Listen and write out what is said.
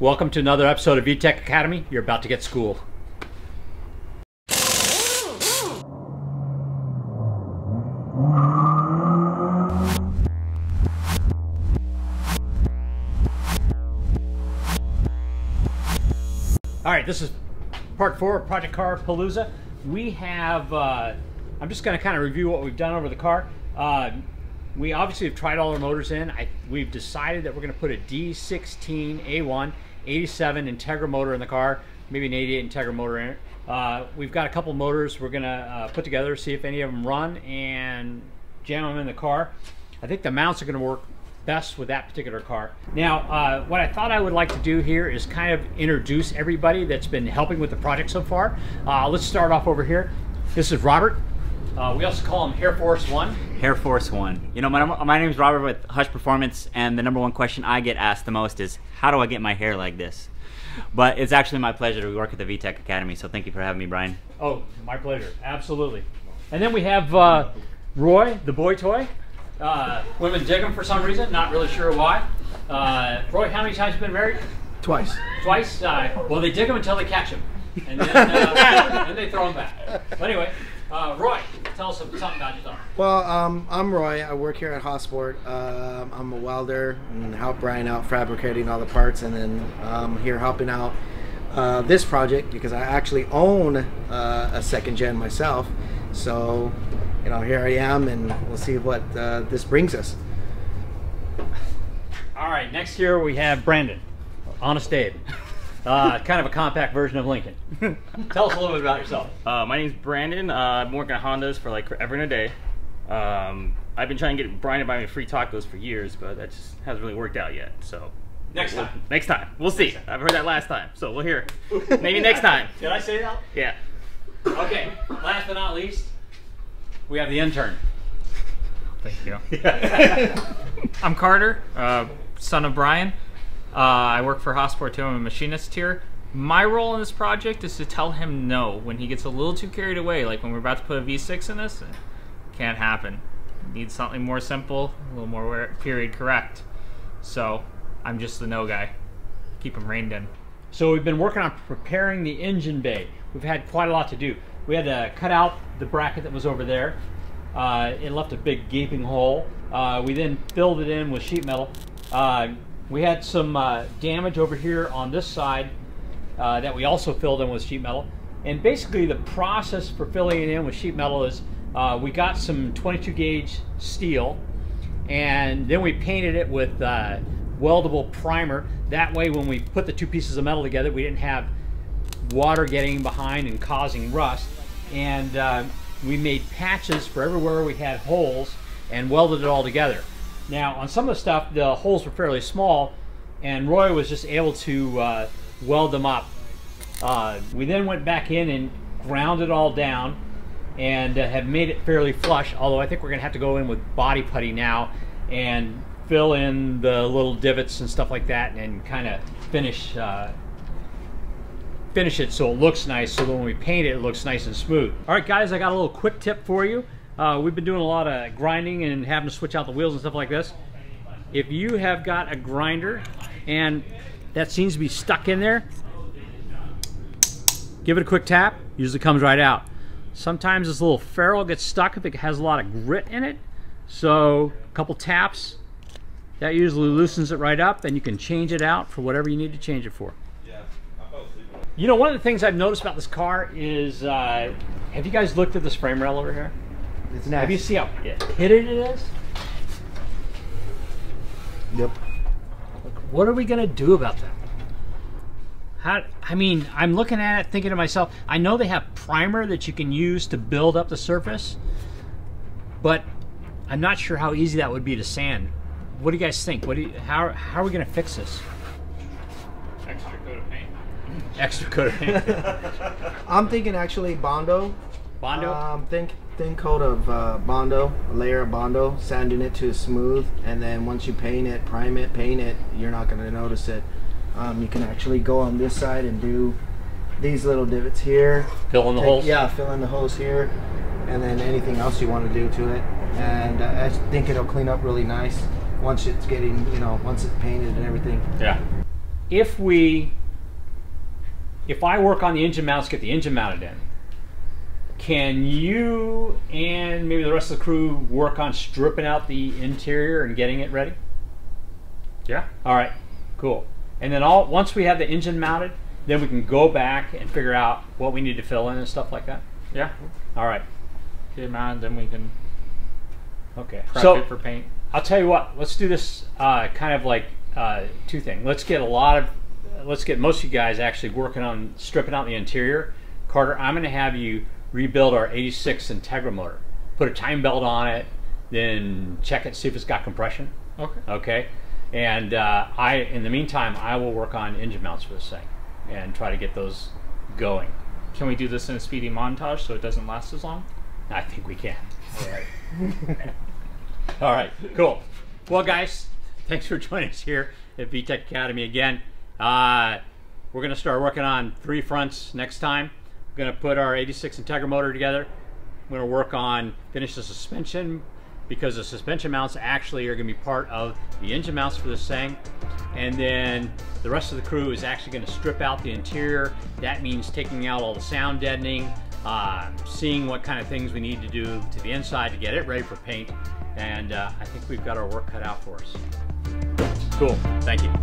Welcome to another episode of VTEC Academy. You're about to get schooled. All right, this is part 4 of Project Car Palooza. We have, I'm just going to kind of review what we've done over the car. We obviously have tried all our motors in. We've decided that we're going to put a D16 A1 87 Integra motor in the car, maybe an 88 Integra motor in it. We've got a couple motors we're going to put together, see if any of them run, and jam them in the car. I think the mounts are going to work best with that particular car. Now, what I thought I would like to do here is kind of introduce everybody that's been helping with the project so far. Let's start off over here. This is Robert. We also call him Hair Force One. Hair Force One. You know, my name is Robert with Hush Performance, and the #1 question I get asked the most is, how do I get my hair like this? But it's actually my pleasure to work at the VTEC Academy, so thank you for having me, Brian. Oh, my pleasure. Absolutely. And then we have Roy, the boy toy. Women dig him for some reason, not really sure why. Roy, how many times have you been married? Twice. Twice? Well, they dig him until they catch him, and then they throw him back. But anyway, Roy, tell us something about yourself. Well, I'm Roy. I work here at Hotsport. I'm a welder and help Brian out fabricating all the parts, and then I'm here helping out this project because I actually own a second gen myself. So, you know, here I am, and we'll see what this brings us. All right, next here we have Brandon, Honest Abe. Kind of a compact version of Lincoln. Tell us a little bit about yourself. My name's Brandon. I've been working at Hondas for like forever and a day. I've been trying to get Brian to buy me free tacos for years, but that just hasn't really worked out yet. So Next time. Next time. We'll see. I've heard that last time, so we'll hear. Maybe next time. Did I say that? Yeah. Okay, last but not least, we have the intern. Thank you. I'm Carter, son of Brian. I work for Hotsport too. I'm a machinist here. My role in this project is to tell him no when he gets a little too carried away, like when we're about to put a V6 in this. Can't happen. Needs something more simple, a little more period correct. So I'm just the no guy. Keep him reined in. So we've been working on preparing the engine bay. We've had quite a lot to do. We had to cut out the bracket that was over there. It left a big gaping hole. We then filled it in with sheet metal. We had some damage over here on this side that we also filled in with sheet metal. And basically the process for filling it in with sheet metal is we got some 22 gauge steel, and then we painted it with weldable primer. That way when we put the two pieces of metal together, we didn't have water getting behind and causing rust. And we made patches for everywhere we had holes and welded it all together. Now, on some of the stuff, the holes were fairly small, and Roy was just able to weld them up. We then went back in and ground it all down and have made it fairly flush, although I think we're going to have to go in with body putty now and fill in the little divots and stuff like that and kind of finish it so it looks nice, so that when we paint it, it looks nice and smooth. All right, guys, I got a little quick tip for you. We've been doing a lot of grinding and having to switch out the wheels and stuff like this. If you have got a grinder and that seems to be stuck in there, give it a quick tap, usually comes right out. Sometimes this little ferrule gets stuck if it has a lot of grit in it. So a couple taps, that usually loosens it right up, and you can change it out for whatever you need to change it for. You know, one of the things I've noticed about this car is, have you guys looked at this frame rail over here? It's nice. Have you seen how pitted it is? Yep. What are we gonna do about that? I mean, I'm looking at it thinking to myself, I know they have primer that you can use to build up the surface, but I'm not sure how easy that would be to sand. What do you guys think? How are we gonna fix this? Extra coat of paint. Extra coat of paint. I'm thinking actually Bondo. Bondo? Thin coat of Bondo, a layer of Bondo, sanding it to smooth, and then once you paint it, prime it, paint it, you're not going to notice it. You can actually go on this side and do these little divots here. Fill in the holes? Yeah, fill in the holes here, and then anything else you want to do to it. And I think it'll clean up really nice once it's getting, you know, once it's painted and everything. Yeah. if I work on the engine mounts, get the engine mounted in, can you and maybe the rest of the crew work on stripping out the interior and getting it ready? Yeah. All right, cool. And then once we have the engine mounted, then we can go back and figure out what we need to fill in and stuff like that. Yeah. All right. Get it mounted, then we can Okay. prep So it for paint. I'll tell you what. Let's do this kind of like two things. Let's get most of you guys actually working on stripping out the interior. Carter, I'm going to have you rebuild our 86 Integra motor. Put a time belt on it, then check it, see if it's got compression. Okay. Okay. And in the meantime, I will work on engine mounts for this thing and try to get those going. Can we do this in a speedy montage so it doesn't last as long? I think we can. All right. All right, cool. Well, guys, thanks for joining us here at VTEC Academy again. We're going to start working on 3 fronts next time. We're going to put our 86 Integra motor together. We're going to work on finish the suspension, because the suspension mounts actually are going to be part of the engine mounts for this thing. And then the rest of the crew is actually going to strip out the interior. That means taking out all the sound deadening, seeing what kind of things we need to do to the inside to get it ready for paint. And I think we've got our work cut out for us. Cool. Thank you.